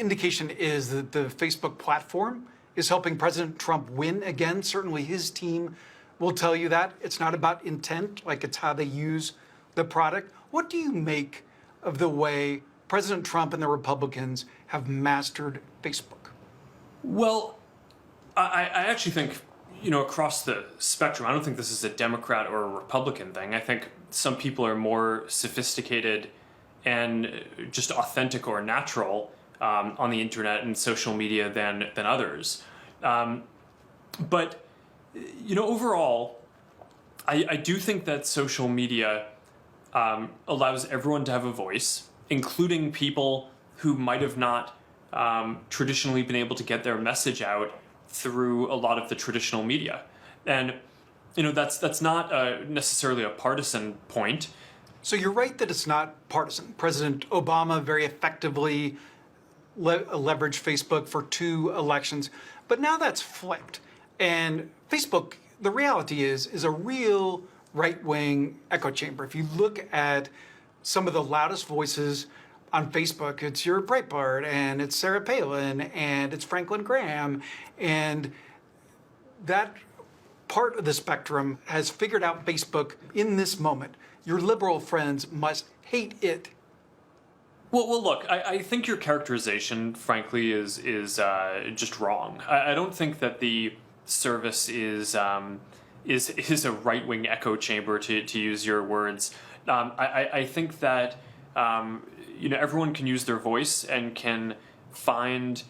indication is that the Facebook platform is helping President Trump win again. Certainly his team will tell you that. It's not about intent, like it's how they use the product. What do you make of the way President Trump and the Republicans have mastered Facebook? Well, I actually think, across the spectrum, I don't think this is a Democrat or a Republican thing. I think some people are more sophisticated and just authentic or natural on the internet and social media than others. But overall, I do think that social media allows everyone to have a voice, including people who might have not traditionally been able to get their message out through a lot of the traditional media. And that's not necessarily a partisan point. So you're right that it's not partisan. President Obama very effectively leveraged Facebook for 2 elections, but now that's flipped. And Facebook, the reality is a real right-wing echo chamber. If you look at some of the loudest voices on Facebook, it's your Breitbart, and it's Sarah Palin, and it's Franklin Graham, and that part of the spectrum has figured out Facebook in this moment. Your liberal friends must hate it. Well, look, I think your characterization, frankly, is just wrong. I don't think that the service is a right-wing echo chamber, to use your words. I think that everyone can use their voice and can find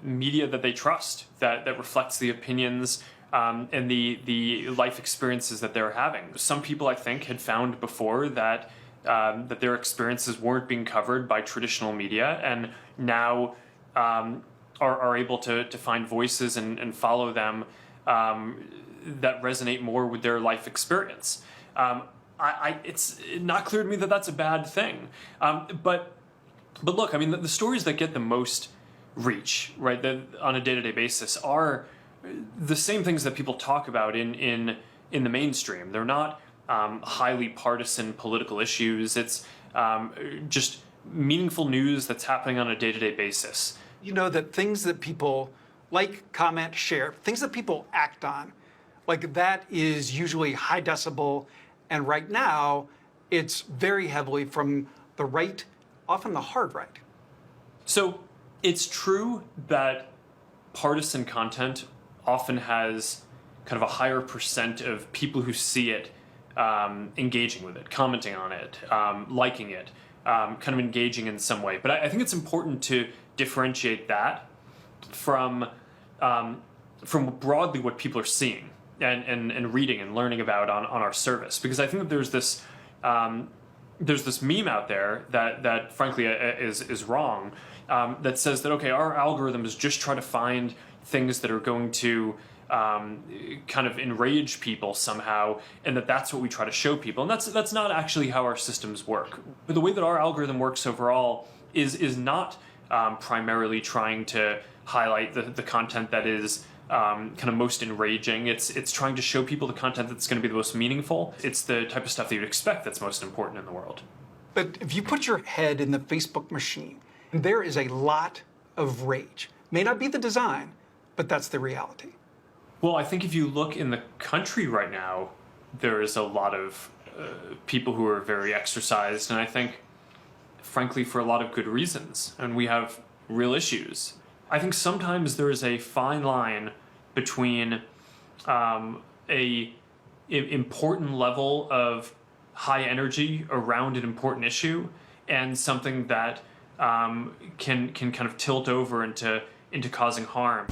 media that they trust, that reflects the opinions and the life experiences that they're having. Some people, I think, had found before that their experiences weren't being covered by traditional media, and now are able to find voices and follow them that resonate more with their life experience. It's not clear to me that that's a bad thing. But look, I mean, the stories that get the most reach, right, on a day-to-day basis are the same things that people talk about in the mainstream. They're not highly partisan political issues. It's just meaningful news that's happening on a day-to-day basis. That things that people like, comment, share, things that people act on, like that is usually high decibel. And right now, it's very heavily from the right, often the hard right. So it's true that partisan content often has kind of a higher percent of people who see it engaging with it, commenting on it, liking it, kind of engaging in some way. But I think it's important to differentiate that from broadly what people are seeing and reading and learning about on our service, because I think that there's this meme out there that frankly is wrong, that says that, okay, our algorithms just try to find things that are going to kind of enrage people somehow, and that's what we try to show people. And that's not actually how our systems work. But the way that our algorithm works overall is not primarily trying to highlight the content that is kind of most enraging. It's trying to show people the content that's going to be the most meaningful. It's the type of stuff that you'd expect that's most important in the world. But if you put your head in the Facebook machine, there is a lot of rage. May not be the design, but that's the reality. Well, I think if you look in the country right now, there is a lot of people who are very exercised, and I think, frankly, for a lot of good reasons. And we have real issues. I think sometimes there is a fine line between a important level of high energy around an important issue and something that can kind of tilt over into causing harm.